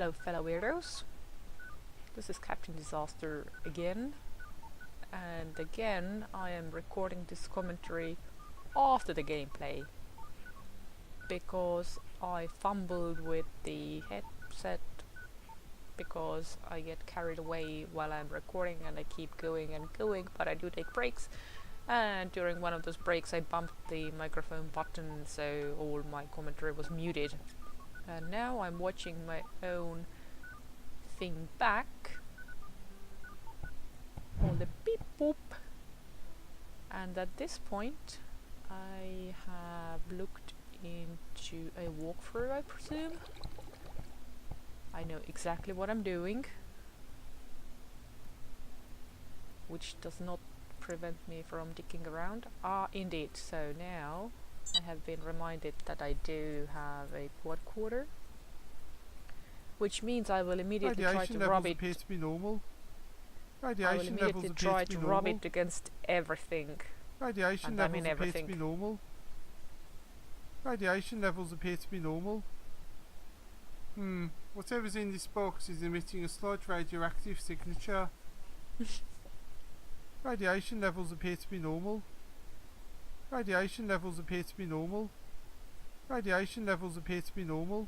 Hello fellow weirdos, this is Cpt Disaster again, and again I am recording this commentary after the gameplay because I fumbled with the headset because I get carried away while I'm recording and I keep going and going, but I do take breaks, and during one of those breaks I bumped the microphone button so all my commentary was muted. And now I'm watching my own thing back. All the beep boop. And at this point I have looked into a walkthrough, I presume. I know exactly what I'm doing, which does not prevent me from dicking around. Ah, indeed. So now I have been reminded that I do have a quadcorder, which means I will immediately try to rub it. Appear to be normal. I will immediately try to rub it against everything. Radiation levels appear to be normal. Radiation levels appear to be normal. Whatever's in this box is emitting a slight radioactive signature. Radiation levels appear to be normal. Radiation levels appear to be normal. Radiation levels appear to be normal.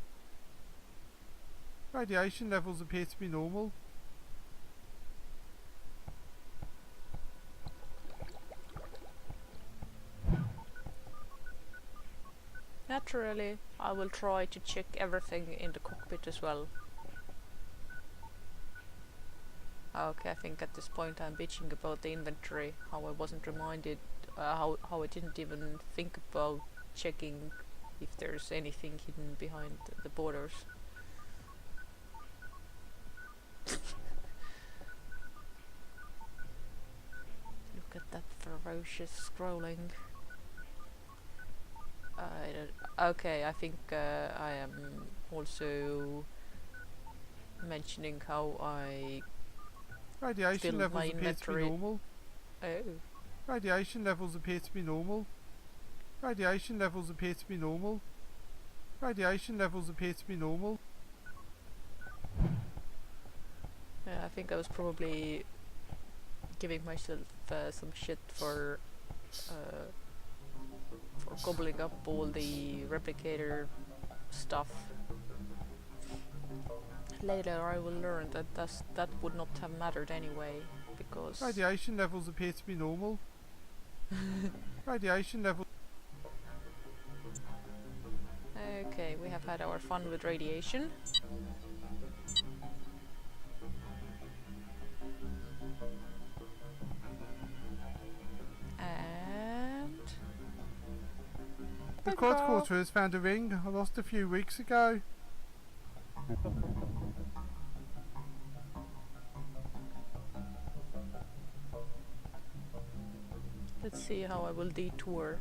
Radiation levels appear to be normal. Naturally, I will try to check everything in the cockpit as well. Okay, I think at this point I'm bitching about the inventory, how I wasn't reminded, how I didn't even think about checking if there's anything hidden behind the borders. Look at that ferocious scrolling. Okay, I think I am also mentioning how I Radiation levels appear to be normal. Oh. Radiation levels appear to be normal. Radiation levels appear to be normal. Radiation levels appear to be normal. Yeah, I think I was probably giving myself some shit for gobbling up all the replicator stuff. Later I will learn that that would not have mattered anyway, because radiation levels appear to be normal. Radiation levels. Okay, we have had our fun with radiation. And the quadcorder has found a ring I lost a few weeks ago. Let's see how I will detour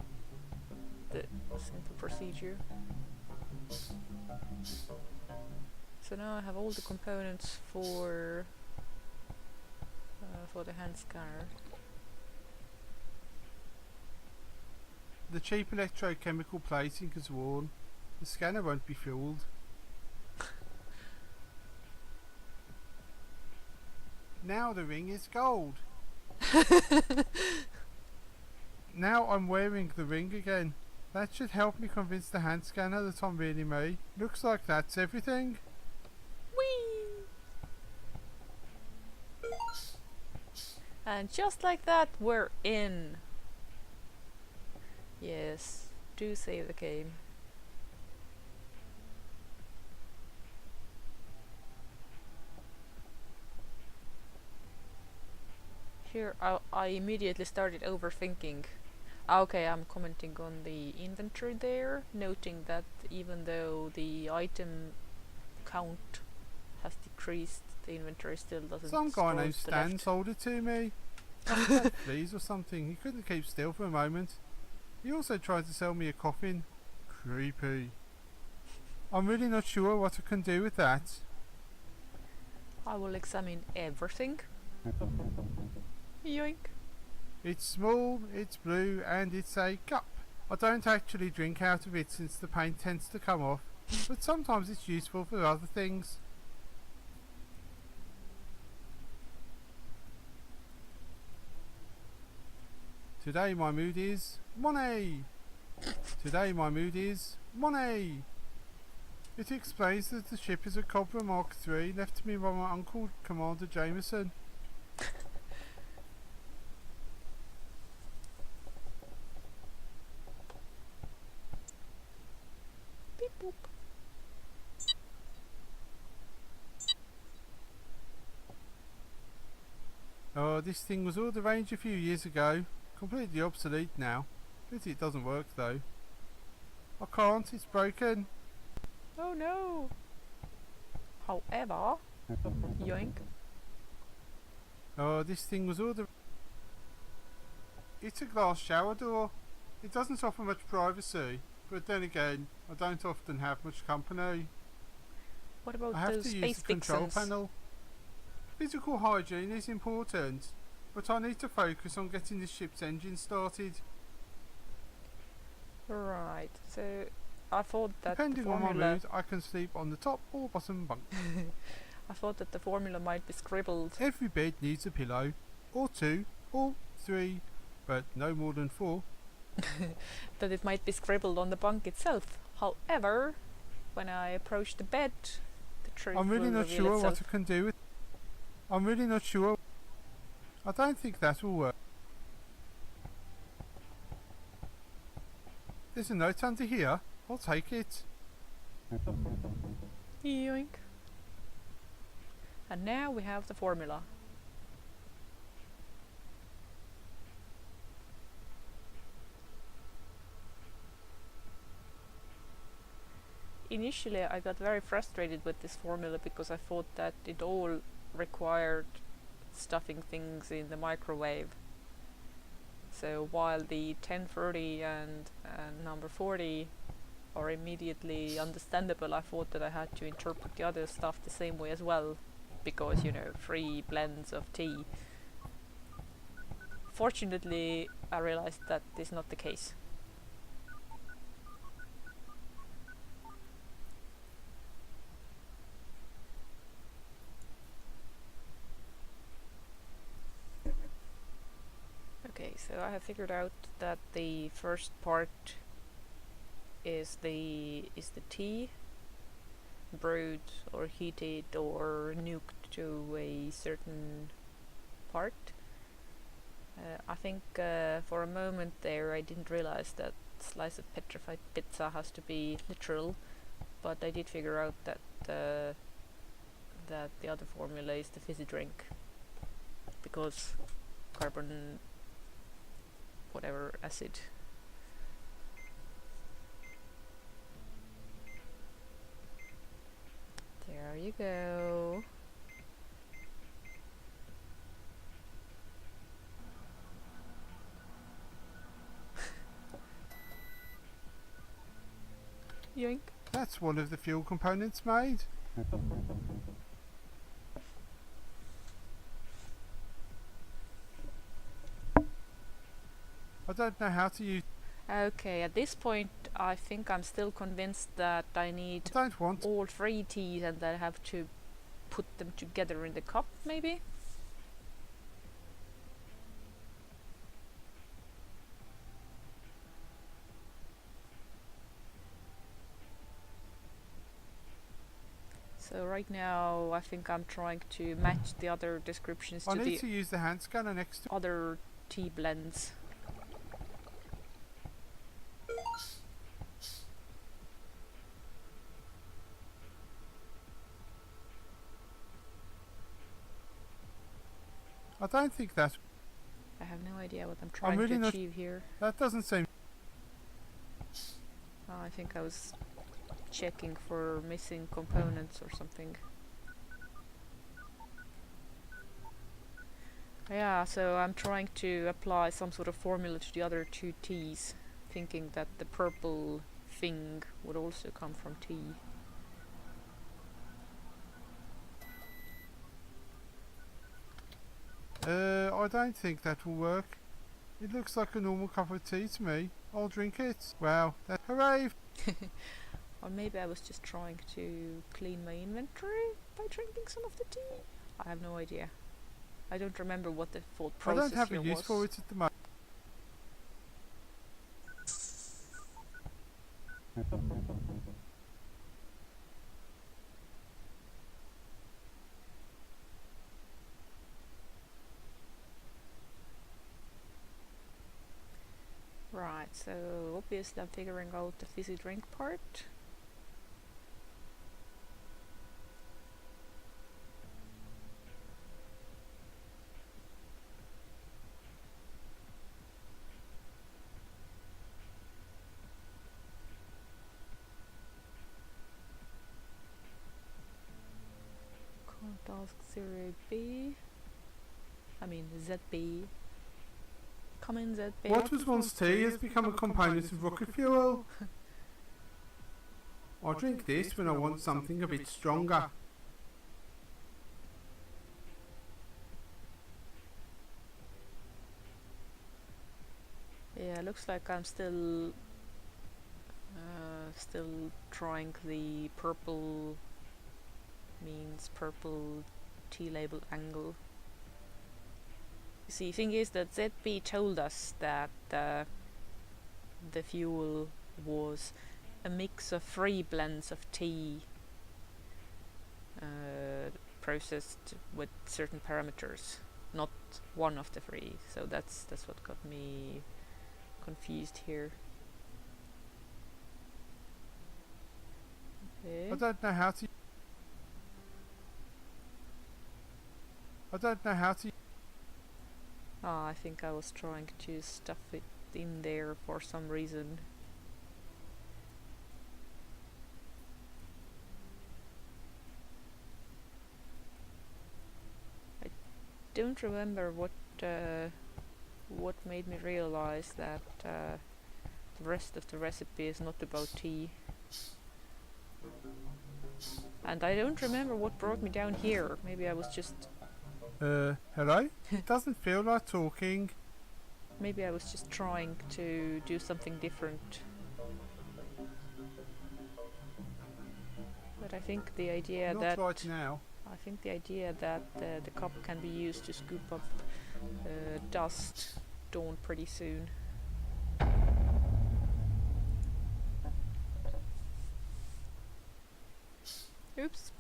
the simple procedure. So now I have all the components for the hand scanner. The cheap electrochemical plating is worn. The scanner won't be fueled. Now the ring is gold. Now I'm wearing the ring again. That should help me convince the hand scanner that I'm really me. Looks like that's everything. Whee! And just like that, we're in. Yes, do save the game. Here I immediately started overthinking. Okay, I'm commenting on the inventory there, noting that even though the item count has decreased, the inventory still doesn't. Some guy named Stan sold it to me. Please or something. He couldn't keep still for a moment. He also tried to sell me a coffin. Creepy. I'm really not sure what I can do with that. I will examine everything. Yoink. It's small, it's blue, and it's a cup. I don't actually drink out of it since the paint tends to come off, but sometimes it's useful for other things. Today my mood is money. Today my mood is money. It explains that the ship is a Cobra Mark III left to me by my uncle, Commander Jameson. Beep boop. Oh, this thing was all the range a few years ago. Completely obsolete now. Pity it doesn't work though. I can't, it's broken. Oh no! However, yoink. Oh, this thing was all the... It's a glass shower door. It doesn't offer much privacy, but then again, I don't often have much company. What about I have those to use space the control vixens? panel. Physical hygiene is important, but I need to focus on getting the ship's engine started. Right, so I thought that Depending the on my formula... mood, I can sleep on the top or bottom bunk. I thought that the formula might be scribbled. Every bed needs a pillow, or 2, or 3, but no more than 4. That it might be scribbled on the bunk itself. However, when I approach the bed, the truth I'm really will not reveal sure itself. what I can do with. I'm really not sure. I don't think that will work. There's a note under here. I'll take it. Yoink. And now we have the formula. Initially I got very frustrated with this formula because I thought that it all required stuffing things in the microwave. So while the 1030 and number 40 are immediately understandable, I thought that I had to interpret the other stuff the same way as well, because, you know, 3 blends of tea. Fortunately, I realized that this is not the case. Okay, so I have figured out that the first part is the tea, brewed or heated or nuked to a certain part. I think for a moment there I didn't realize that slice of petrified pizza has to be literal, but I did figure out that that the other formula is the fizzy drink, because carbon whatever acid. There you go. Yoink. That's one of the fuel components made. I don't know how to use. Okay, at this point I think I'm still convinced that I need I don't want. all 3 teas and I have to put them together in the cup, maybe? So right now I think I'm trying to match the other descriptions I to need the to use the hand scanner next to. other tea blends. I don't think that. I have no idea what I'm trying really to not- achieve here. That doesn't seem. I think I was checking for missing components or something. Yeah, so I'm trying to apply some sort of formula to the other 2 teas, thinking that the purple thing would also come from tea. I don't think that will work. It looks like a normal cup of tea to me. I'll drink it. Wow, that hooray! Or maybe I was just trying to clean my inventory by drinking some of the tea? I have no idea. I don't remember what the thought I process don't have here a use was. for it at the moment. Right, so obviously I'm figuring out the fizzy drink part. Task 0B. I mean ZB. Come in ZB. What was once tea has become a component of rocket fuel. I drink this when I want something a bit stronger. Yeah, looks like I'm still trying the purple means purple T label angle. You see, thing is that ZB told us that the fuel was a mix of 3 blends of tea processed with certain parameters, not one of the 3. So that's what got me confused here. Okay. I don't know how to. Ah, I think I was trying to stuff it in there for some reason. I don't remember what made me realize that the rest of the recipe is not about tea. And I don't remember what brought me down here. Maybe I was just... hello? It doesn't feel like talking. Maybe I was just trying to do something different. But I think the idea Not right now. I think the idea that the cup can be used to scoop up dust dawned pretty soon. Oops.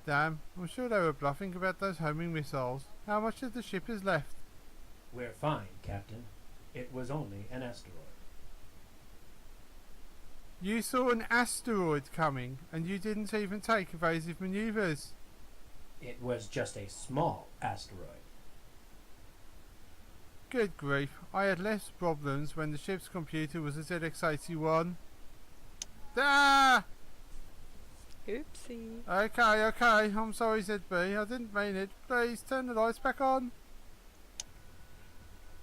Damn, I'm sure they were bluffing about those homing missiles. How much of the ship is left? We're fine, Captain. It was only an asteroid. You saw an asteroid coming, and you didn't even take evasive maneuvers. It was just a small asteroid. Good grief, I had less problems when the ship's computer was a ZX81. Ah! Oopsie. Okay, I'm sorry ZB, I didn't mean it. Please turn the lights back on.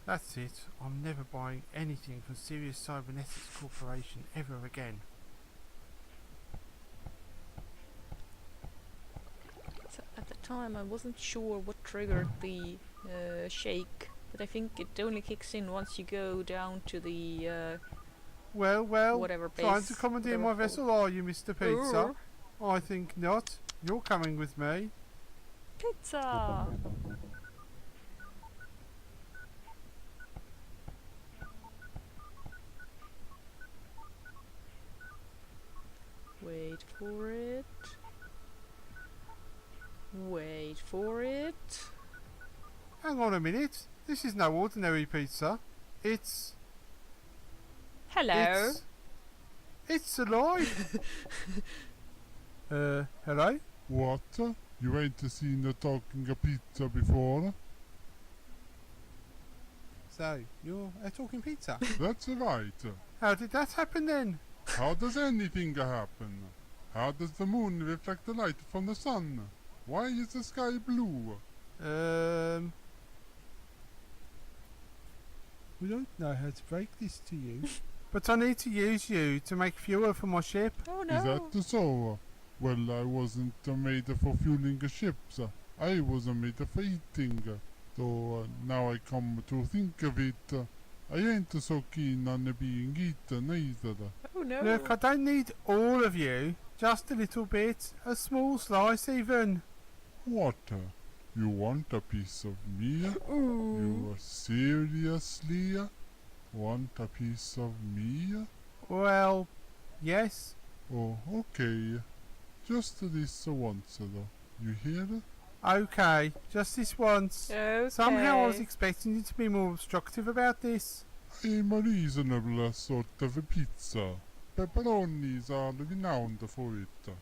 That's it, I'm never buying anything from Serious Cybernetics Corporation ever again. So at the time I wasn't sure what triggered the shake, but I think it only kicks in once you go down to the Well, whatever base. trying to commandeer my whatever vessel are you, Mr. Pizza? Ooh. I think not. You're coming with me. Pizza! Wait for it. Wait for it. Hang on a minute. This is no ordinary pizza. It's Hello. It's alive. Hello? What? You ain't seen a talking a pizza before? So, you're a talking pizza? That's right. How did that happen then? How does anything happen? How does the moon reflect the light from the sun? Why is the sky blue? We don't know how to break this to you. But I need to use you to make fuel for my ship. Oh no. Is that so? Well, I wasn't made for fueling ships. I was made for eating. So now I come to think of it, I ain't so keen on being eaten either. Oh no. Look, I don't need all of you. Just a little bit. A small slice even. What? You want a piece of me? Ooh. You seriously? Want a piece of me? Well, yes. Oh, okay. Just this once, though. You hear? Okay, just this once. Okay. Somehow I was expecting you to be more obstructive about this. I'm a reasonable sort of a pizza. Pepperonis are renowned for it.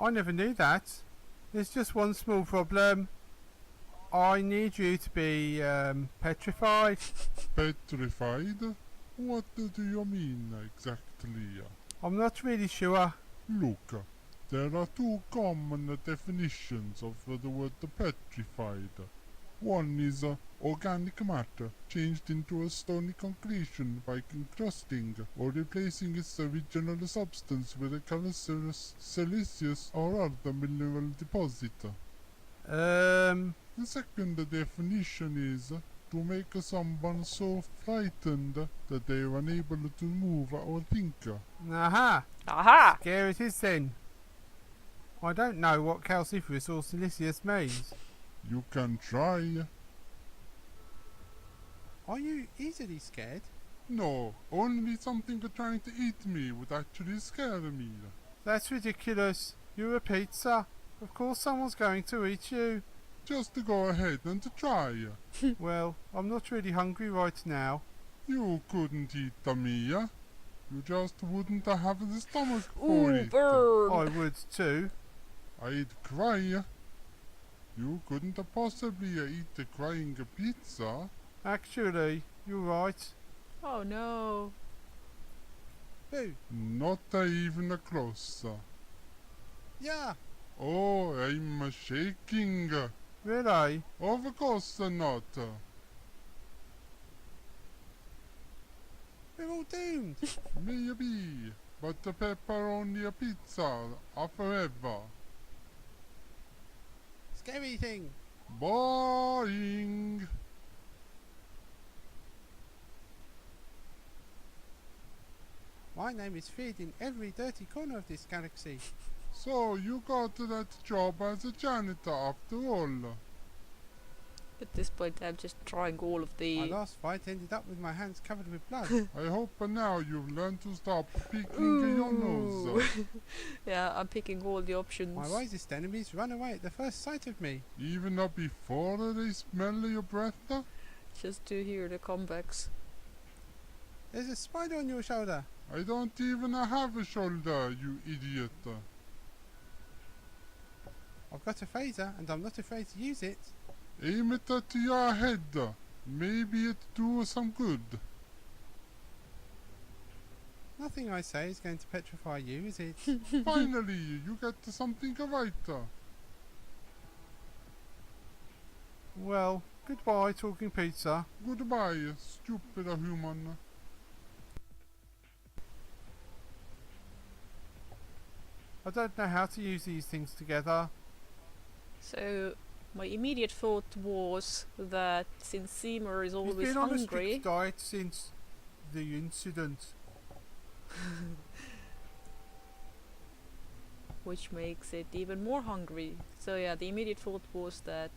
I never knew that. There's just one small problem. I need you to be, petrified. Petrified? What do you mean exactly? I'm not really sure. Look, there are two common definitions of the word petrified. One is organic matter changed into a stony concretion by encrusting or replacing its original substance with a calcareous, siliceous or other mineral deposit. The second definition is to make someone so frightened that they are unable to move or think. Aha! Aha! Scare it is then. I don't know what calciferous or silicious means. You can try. Are you easily scared? No, only something trying to eat me would actually scare me. That's ridiculous. You're a pizza. Of course someone's going to eat you. Just go ahead and try. Well, I'm not really hungry right now. You couldn't eat me. You just wouldn't have the stomach for Ooh, it. burn! I would too. I'd cry. You couldn't possibly eat a crying pizza. Actually, you're right. Oh no. Boo. Not even close. Yeah. Oh, I'm shaking. Really? Of course not. We're all doomed. Maybe, but the pepperoni pizza are forever. Scary thing. Boing. My name is feared in every dirty corner of this galaxy. So you got that job as a janitor after all. At this point, I'm just trying all of My the. last fight ended up with my hands covered with blood. I hope now you've learned to stop picking your nose. Yeah, I'm picking all the options. My wisest enemies run away at the first sight of me. Even before they smell your breath? Just to hear the comebacks. There's a spider on your shoulder. I don't even have a shoulder, you idiot. I've got a phaser and I'm not afraid to use it. Aim it at your head. Maybe it do some good. Nothing I say is going to petrify you, is it? Finally, you get something right. Well, goodbye, talking pizza. Goodbye, stupid human. I don't know how to use these things together. So, my immediate thought was that since Seymour is He's always been on a hungry, strict diet since the incident. which makes it even more hungry. So yeah, the immediate thought was that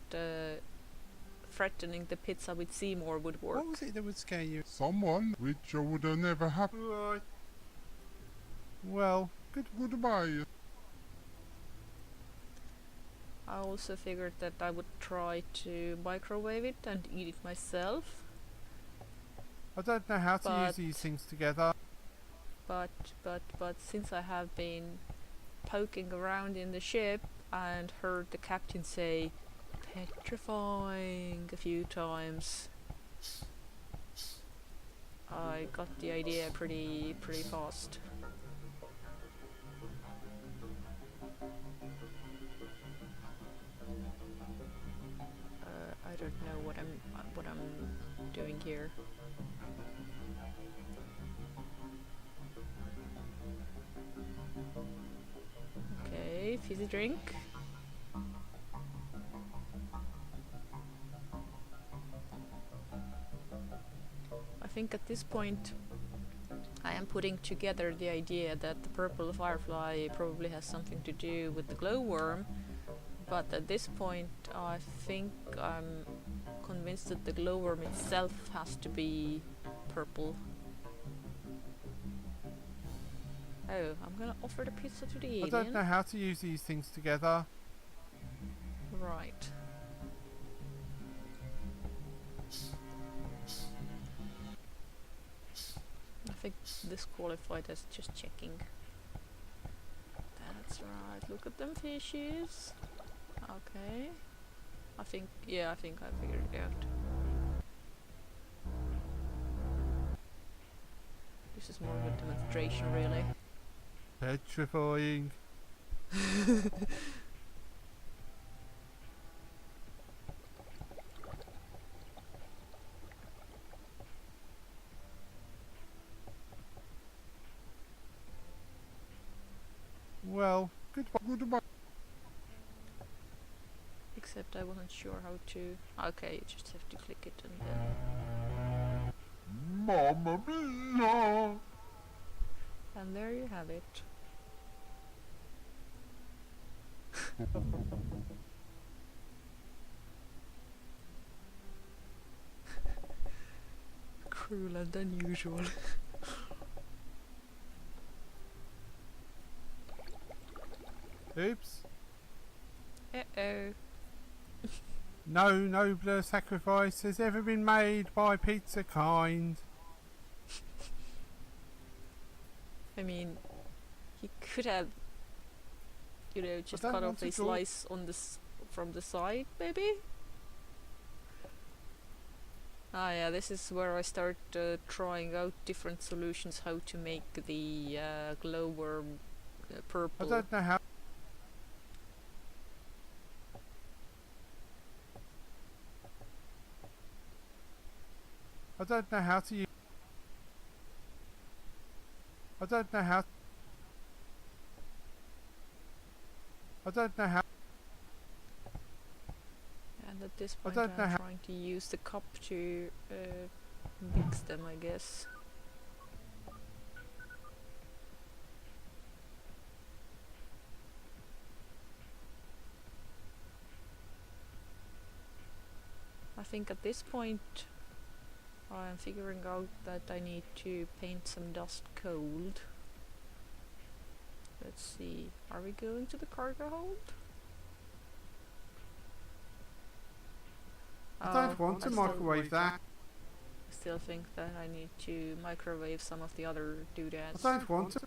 threatening the pizza with Seymour would work. What was it that would scare you? Someone which would never happen. Right. Well, Goodbye. I also figured that I would try to microwave it and eat it myself, I don't know how to use But- these things together. but since I have been poking around in the ship and heard the captain say petrifying a few times, I got the idea pretty fast. I don't know what I'm doing here. Okay, fizzy drink. I think at this point I am putting together the idea that the purple firefly probably has something to do with the glowworm, but at this point I think I'm convinced that the glowworm itself has to be purple. Oh, I'm gonna offer the pizza to the I alien. don't know how to use these things together. Right. I think this qualified as just checking. That's right. Look at them fishes. Okay. I think I figured it out. This is more of a demonstration, really. Petrifying. Well, goodbye. Except I wasn't sure how to. Okay, you just have to click it and then. Mamma mia! And there you have it. Cruel and unusual. Oops. Uh-oh. No nobler sacrifice has ever been made by pizza kind. I mean, he could have, just don't cut want off to a draw- slice on this from the side, maybe. Ah, yeah, this is where I start trying out different solutions how to make the glowworm I purple. don't know how. I don't know how to use. I don't know how. I don't know how. And at this point, don't know I'm how- trying to use the cup to mix them, I guess. I think at this point I'm figuring out that I need to paint some dust cold. Let's see, are we going to the cargo hold? I don't want to microwave that. I still think that I need to microwave some of the other doodads. I don't want to.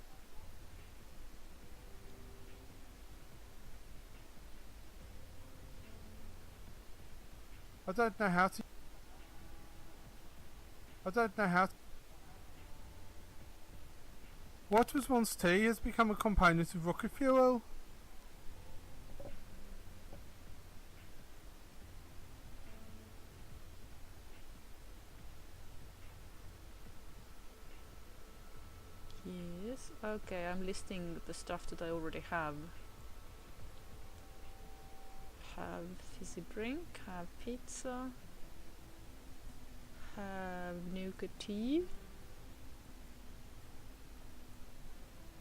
I don't know how to. I don't know how to. What was once tea has become a component of rocket fuel. Yes, okay, I'm listing the stuff that I already have. Have fizzy drink, have pizza, have nougat tea.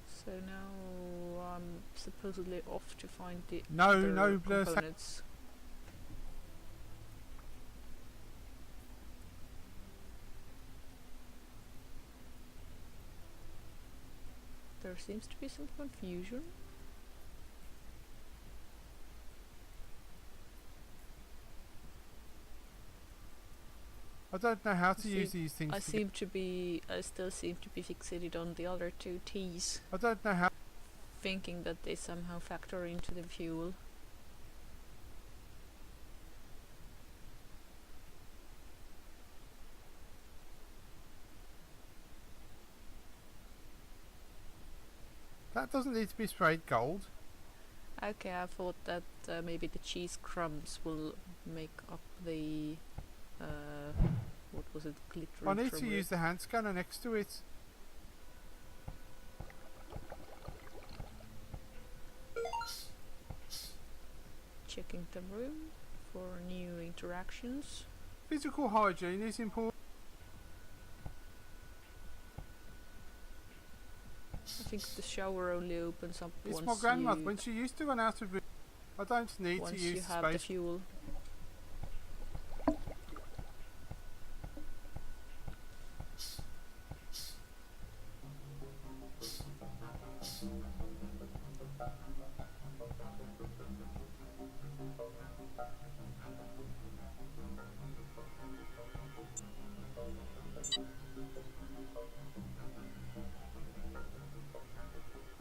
So now I'm supposedly off to find the No other nobler components. There seems to be some confusion. I don't know how to use these things. I still seem to be fixated on the other two T's, I don't know how. thinking that they somehow factor into the fuel. That doesn't need to be sprayed gold. Okay, I thought that maybe the cheese crumbs will make up the what was it, glitter. I need to use the hand scanner next to it. Checking the room for new interactions. Physical hygiene is important. I think the shower only opens up It's once my grandmother. you, When she used to run out of room, I don't need to once use you the have the space. fuel.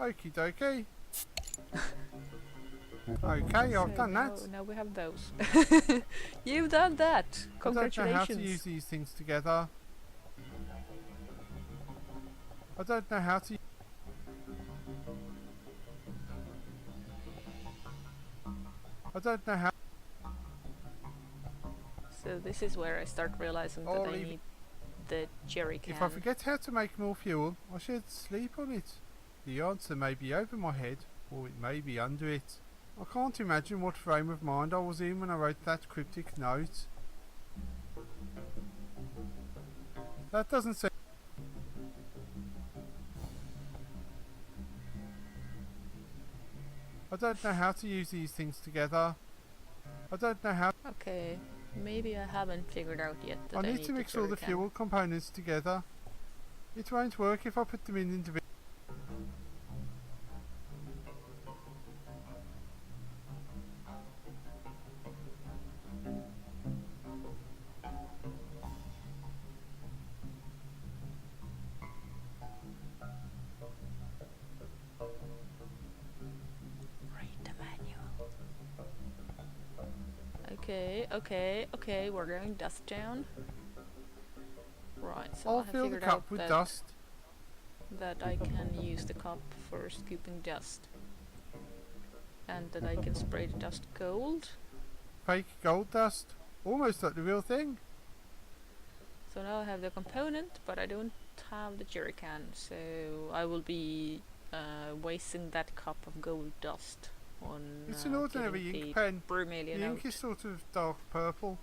Okie dokie. Okay, I've done that. Now we have those. You've done that! I don't know how to Congratulations! use these things together. I don't know how to... I don't know how... So this is where I start realizing that I need the jerry can. If I forget how to make more fuel, I should sleep on it. The answer may be over my head, or it may be under it. I can't imagine what frame of mind I was in when I wrote that cryptic note. That doesn't say... I don't know how to use these things together. I don't know how... Okay, maybe I haven't figured out yet that I need to mix all the fuel components together. It won't work if I put them in individually. Okay, we're going dust down. Right, so I'll I have fill the figured cup out with that, dust. that I can use the cup for scooping dust. And that I can spray the dust gold. Fake gold dust. Almost like the real thing. So now I have the component, but I don't have the jerry can, so I will be wasting that cup of gold dust on It's an ordinary getting ink the pen. Bromelian The ink out. is sort of dark purple.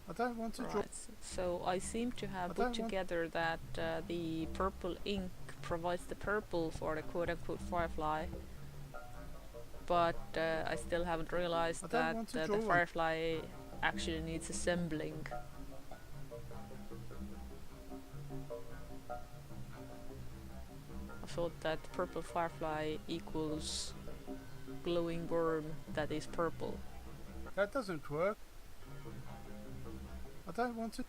I don't want to draw. Right, so I seem to have put together that the purple ink provides the purple for the quote-unquote firefly, but I still haven't realized that the firefly actually needs assembling. I thought that purple firefly equals glowing worm that is purple. That doesn't work. I don't want to.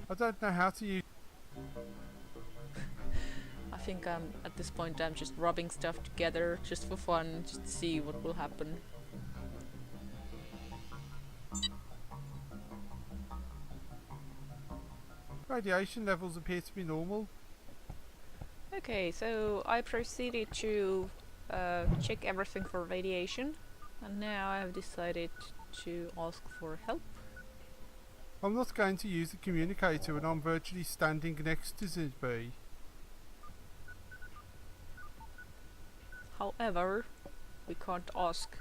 I don't know how to use. I think at this point I'm just rubbing stuff together just for fun, just to see what will happen. Radiation levels appear to be normal. Okay, so I proceeded to check everything for radiation, and now I have decided to ask for help. I'm not going to use the communicator when I'm virtually standing next to Zibby. However, we can't ask.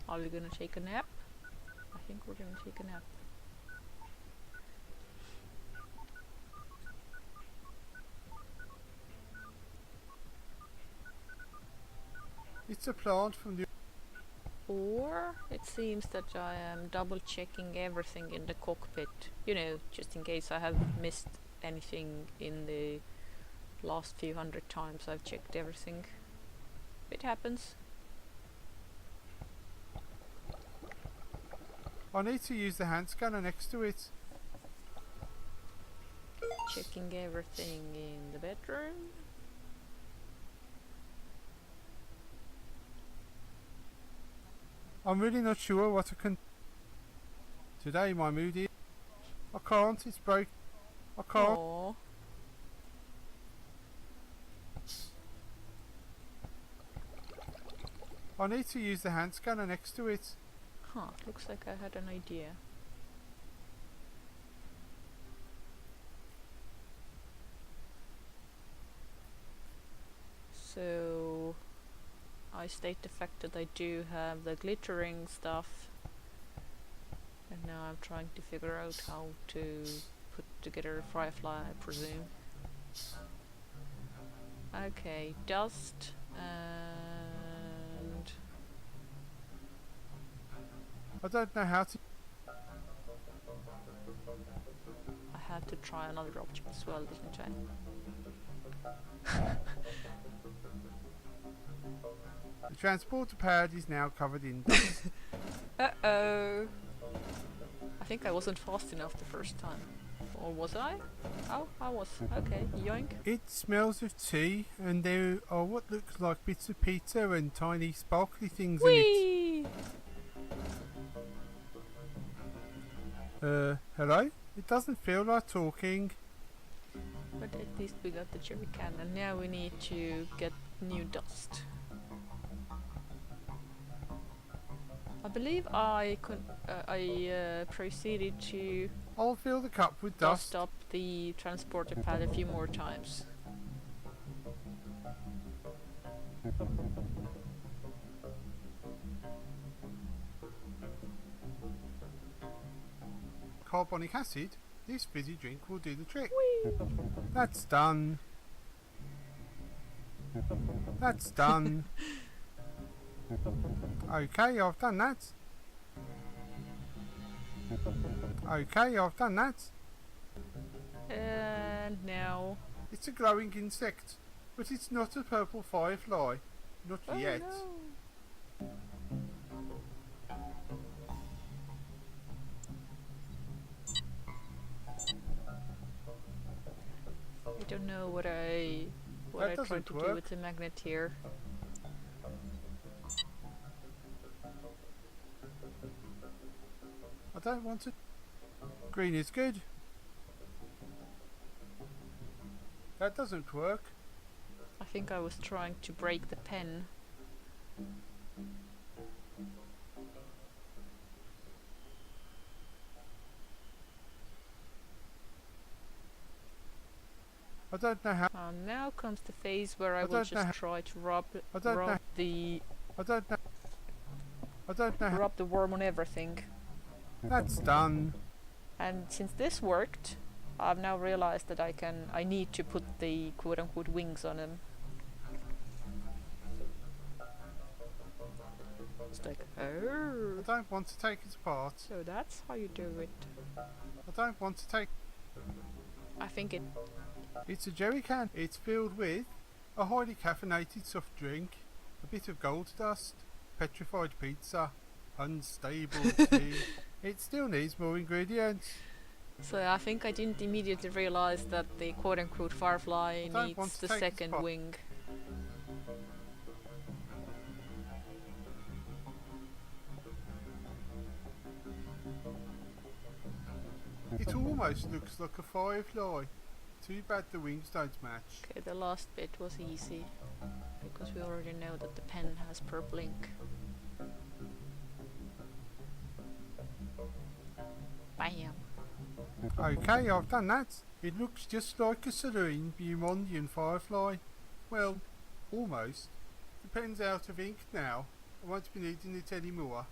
Are we gonna take a nap? I think we're gonna take a nap. It's a plant from the... Or it seems that I am double checking everything in the cockpit, you know, just in case I have missed anything in the last few hundred times I've checked everything. It happens. I need to use the hand scanner next to it. Checking everything in the bedroom. I'm really not sure what I can... Today my mood is... I can't, it's broke. I can't. Aww. I need to use the hand scanner next to it. Huh, looks like I had an idea. So I state the fact that I do have the glittering stuff, and now I'm trying to figure out how to put together a firefly, I presume. Okay, dust and I don't know how to... I had to try another object as well, didn't I? transporter pad is now covered in dust. Uh-oh. I think I wasn't fast enough the first time. Or was I? Oh, I was. Okay, yoink. It smells of tea, and there are what looks like bits of pizza and tiny sparkly things Whee! in it. Hello? It doesn't feel like talking. But at least we got the jerry can, and now we need to get new dust. I believe I proceeded to I'll fill the cup with dust dust. up the transporter pad a few more times. Carbonic acid? This fizzy drink will do the trick. That's done. That's done. Okay, I've done that. Okay, I've done that. And now... It's a glowing insect, but it's not a purple firefly. Not Oh yet. no. I don't know what I That tried doesn't to do work. with the magnet here. I don't want to. Green is good. That doesn't work. I think I was trying to break the pen. I don't know how. Now comes the phase where I will don't know just how- try to rub I don't know. the I don't know. I don't know. rub the worm on everything. That's done. And since this worked, I've now realized that I need to put the quote-unquote wings on him. It's like, oh, I don't want to take it apart. so that's how you do it. I don't want to take. I think it. It's a jerry can. It's filled with a highly caffeinated soft drink, a bit of gold dust, petrified pizza, unstable tea. It still needs more ingredients. So I think I didn't immediately realize that the quote-unquote firefly don't want needs to the take this second part. wing. It almost looks like a firefly. Too bad the wings don't match. Okay, the last bit was easy because we already know that the pen has purple ink. Bam. Okay, I've done that. It looks just like a serene Beaumondian firefly. Well, almost. The pen's out of ink now. I won't be needing it anymore.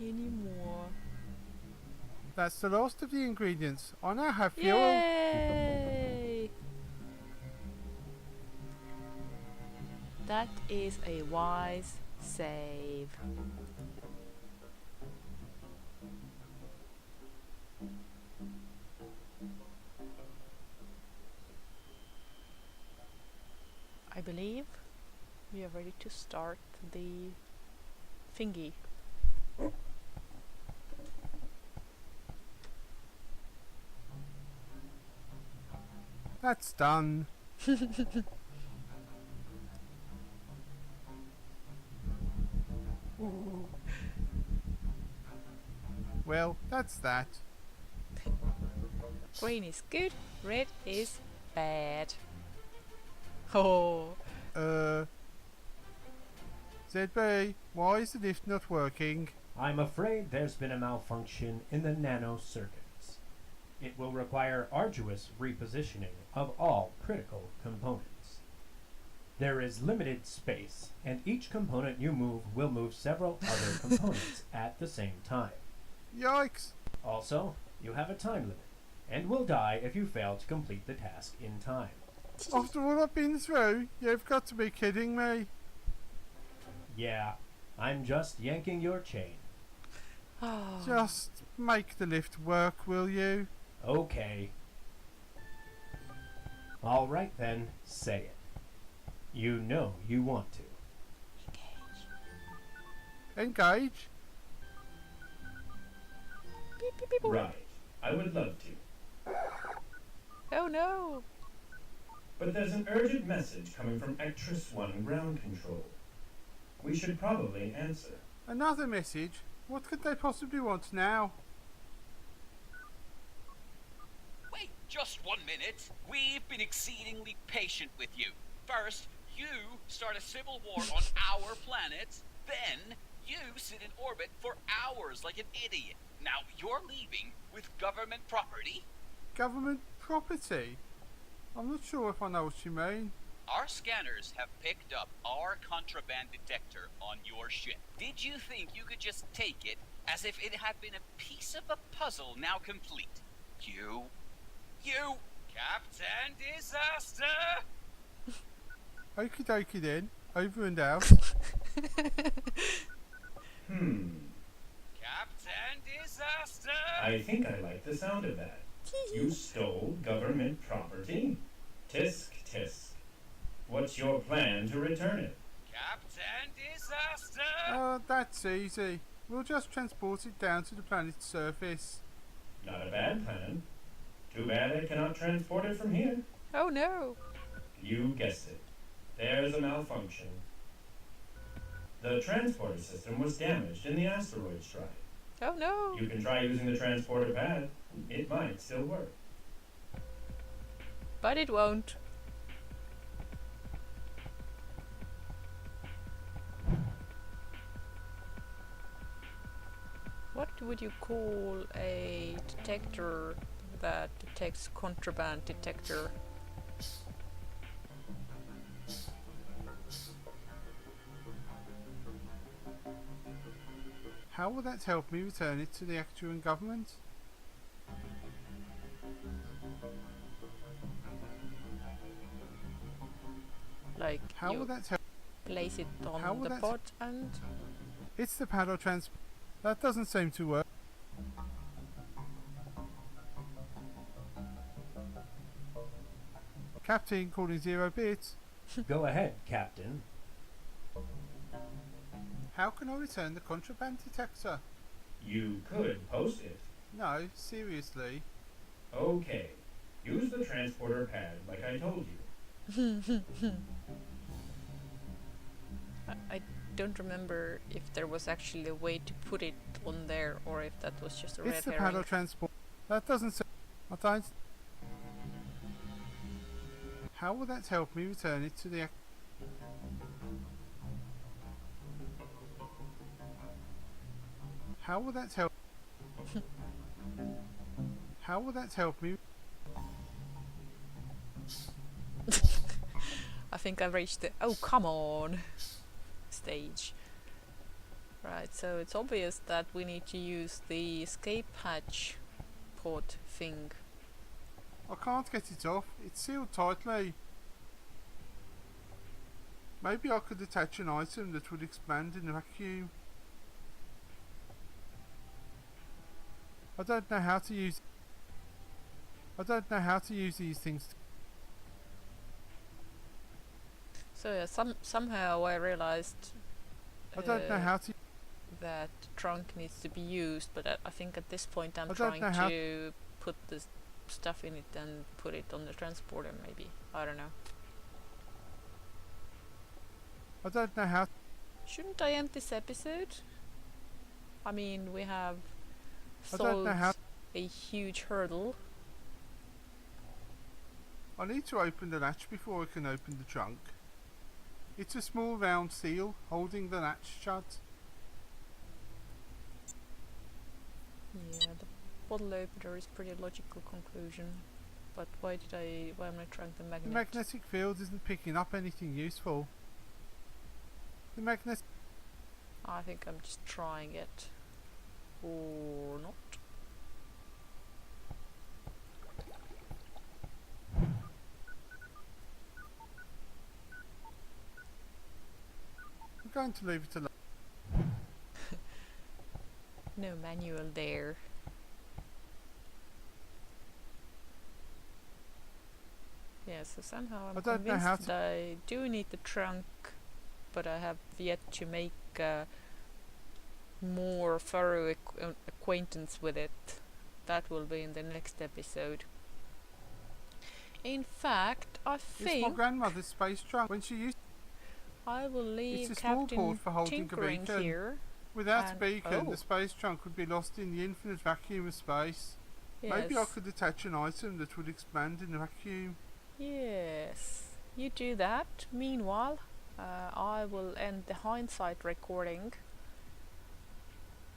Anymore. That's the last of the ingredients. I now have fuel. Yay! That is a wise save. I believe we are ready to start the thingy. That's done. Well, that's that. Green is good, red is bad. Oh, ZB, why is the lift not working? I'm afraid there's been a malfunction in the nano circuits. It will require arduous repositioning of all critical components. There is limited space, and each component you move will move several other components at the same time. Yikes! Also, you have a time limit, and will die if you fail to complete the task in time. After all I've been through, you've got to be kidding me. Yeah, I'm just yanking your chain. Just make the lift work, will you? Okay. Alright then, say it. You know you want to. Engage. Beep, beep, beep, boop. Right. I would love to. Oh no! But there's an urgent message coming from Actress 1 ground control. We should probably answer. Another message? What could they possibly want now? Wait just 1 minute. We've been exceedingly patient with you. First, you start a civil war on our planet. Then, you sit in orbit for hours like an idiot. Now you're leaving with government property. Government property? I'm not sure if I know what you mean. Our scanners have picked up our contraband detector on your ship. Did you think you could just take it as if it had been a piece of a puzzle now complete? You, Captain Disaster! Okie dokie then. Over and out. Captain Disaster! I think I like the sound of that. You stole government property? Tisk, tisk. What's your plan to return it? Captain Disaster! That's easy. We'll just transport it down to the planet's surface. Not a bad plan. Too bad I cannot transport it from here. Oh no! You guessed it. There's a malfunction. The transporter system was damaged in the asteroid strike. Oh no! You can try using the transporter pad. It might still work. But it won't. What would you call a detector that detects contraband detector? How will that help me return it to the Actuan government? Like How you will that help? place it How on will the that- pod and It's the pad or transport. That doesn't seem to work. Captain calling 0 bits. Go ahead, Captain. How can I return the contraband detector? You could post it. No, seriously. Okay. Use the transporter pad like I told you. I don't remember if there was actually a way to put it on there or if that was just a red It's the pad herring. or transport. That doesn't say. I don't. How will that help me return it to the? How will that help? How will that help me? I think I've reached the oh come on stage. Right, so it's obvious that we need to use the escape hatch pod thing. I can't get it off. It's sealed tightly. Maybe I could attach an item that would expand in a vacuum. I don't know how to use. I don't know how to use these things. So yeah, somehow I realized I don't know how to. that trunk needs to be used, but I think at this point I'm I don't trying know how- to put the stuff in it and put it on the transporter maybe. I don't know. I don't know how. Shouldn't I end this episode? I mean, we have I don't know how. solved a huge hurdle. I need to open the latch before I can open the trunk. It's a small round seal holding the latch shut. Yeah, the bottle opener is pretty logical conclusion. But why am I trying the The magnet? magnetic field isn't picking up anything useful. The magnet. I think I'm just trying it. Or not. I'm going to leave it alone. No manual there. Yeah, so somehow I'm I don't know how convinced that I do need the trunk, but I have yet to make more thorough acquaintance with it. That will be in the next episode. In fact, I It's my think grandmother's space trunk. When she used I will leave It's a small Captain port for holding a Tinkering beacon. here. Without a And- beacon, oh. the space trunk would be lost in the infinite vacuum of space. Yes. Maybe I could attach an item that would expand in the vacuum. Yes, you do that. Meanwhile, I will end the hindsight recording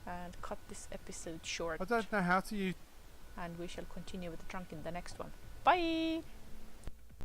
and cut this episode short. I don't know how to use And we shall continue with the trunk in the next one. Bye!